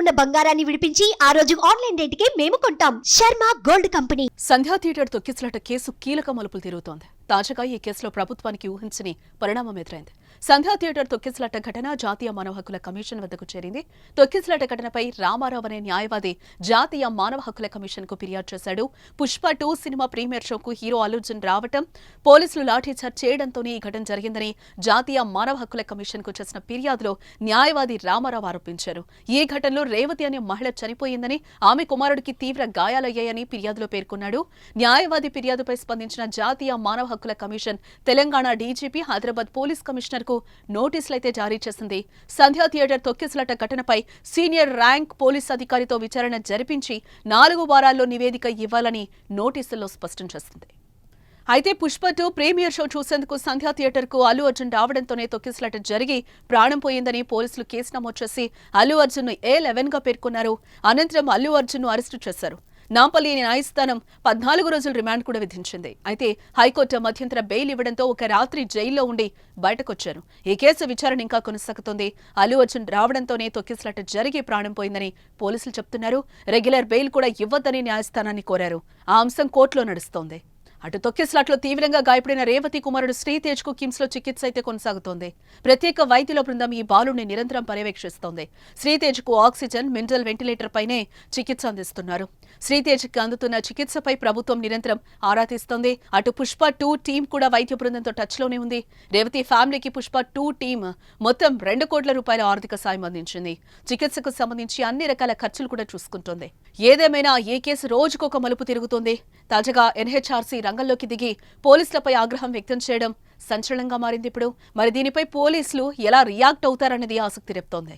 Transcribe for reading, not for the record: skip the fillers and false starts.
ఉన్న బంగారాన్ని విడిపించి ఆ రోజు ఆన్లైన్ రేటుకే మేము కొంటాం. Sharma gold company. Sandhya theatre తొక్కిసలాట కేసు కీలక మలుపులు తిరుగుతోంది. తాజాగా ఈ కేసులో ప్రభుత్వానికి ఊహించని పరిణామం ఎదురైంది. సంధ్యా థియేటర్ తొక్కిసలాట ఘటన జాతీయ మానవ హక్కుల కమిషన్ వద్దకు చేరింది. తొక్కిసలాట ఘటనపై రామారావు అనే న్యాయవాది జాతీయ మానవ హక్కుల కమిషన్ కు ఫిర్యాదు చేశాడు. పుష్ప 2 సినిమా ప్రీమియర్ షోకు హీరో అల్లు అర్జున్ రావటం, పోలీసులు లాఠీచార్జ్ చేయడంతోనే ఈ ఘటన జరిగిందని జాతీయ మానవ హక్కుల కమిషన్ కు చేసిన ఫిర్యాదులో న్యాయవాది రామారావు ఆరోపించారు. ఈ ఘటనలో రేవతి అనే మహిళ చనిపోయిందని, ఆమె కుమారుడికి తీవ్ర గాయాలయ్యాయని ఫిర్యాదులో పేర్కొన్నాడు. న్యాయవాది ఫిర్యాదుపై స్పందించిన జాతీయ మానవ హక్కుల commission Telangana DGP, Hyderabad police commissioner కు నోటీసులైతే జారీ చేసింది. సంధ్యా థియేటర్ తొక్కిసలాట ఘటనపై సీనియర్ ర్యాంక్ పోలీస్ అధికారితో విచారణ జరిపించి 4 వారాల్లో నివేదిక ఇవ్వాలని నోటీసుల్లో స్పష్టం చేసింది. అయితే పుష్ప 2 ప్రీమియర్ షో చూసేందుకు సంధ్యా థియేటర్ కు అల్లు అర్జున్ రావడంతోనే తొక్కిసలాట జరిగి ప్రాణం పోయిందని పోలీసులు కేసు నమోదు చేసి అల్లు అర్జున్ ను A11 గా పేర్కొన్నారు. అనంతరం అల్లు అర్జున్ ను అరెస్టు చేశారు. నాంపల్లి న్యాయస్థానం 14 రోజుల రిమాండ్ కూడా విధించింది. అయితే హైకోర్టు మధ్యంతర బెయిల్ ఇవ్వడంతో ఒక రాత్రి జైల్లో ఉండి బయటకొచ్చారు. ఈ కేసు విచారణ ఇంకా కొనసాగుతోంది. అల్లు అర్జున్ రావడంతోనే తొక్కిసలాట జరిగి ప్రాణం పోయిందని పోలీసులు చెప్తున్నారు. రెగ్యులర్ బెయిల్ కూడా ఇవ్వద్దని న్యాయస్థానాన్ని కోరారు. ఆ అంశం కోర్టులో నడుస్తోంది. అటు తొక్కిసలాట్లో తీవ్రంగా గాయపడిన రేవతి కుమారుడు శ్రీతేజ్ కు కిమ్స్ లో చికిత్స అయితే కొనసాగుతోంది. ప్రత్యేక వైద్యుల బృందం ఈ బాలుడిని నిరంతరం పర్యవేక్షిస్తోంది. శ్రీతేజ్ కు ఆక్సిజన్, మినరల్ వెంటిలేటర్ పైనే చికిత్స అందిస్తున్నారు. శ్రీతేజ్ కి అందుతున్న చికిత్సపై ప్రభుత్వం నిరంతరం ఆరా తీస్తోంది. అటు పుష్ప 2 టీం కూడా వైద్య బృందంతో టచ్ లోనే ఉంది. రేవతి ఫ్యామిలీకి పుష్ప 2 టీం మొత్తం 2 కోట్ల రూపాయల ఆర్థిక సాయం అందించింది. చికిత్సకు సంబంధించి అన్ని రకాల ఖర్చులు కూడా చూసుకుంటోంది. ఏదేమైనా ఈ కేసు రోజుకొక మలుపు తిరుగుతోంది. తాజాగా ఎన్హెచ్ఆర్సీ రంగంలోకి దిగి పోలీసులపై ఆగ్రహం వ్యక్తం చేయడం సంచలనంగా మారింది. ఇప్పుడు మరి దీనిపై పోలీసులు ఎలా రియాక్ట్ అవుతారనేది ఆసక్తి రేపుతోంది.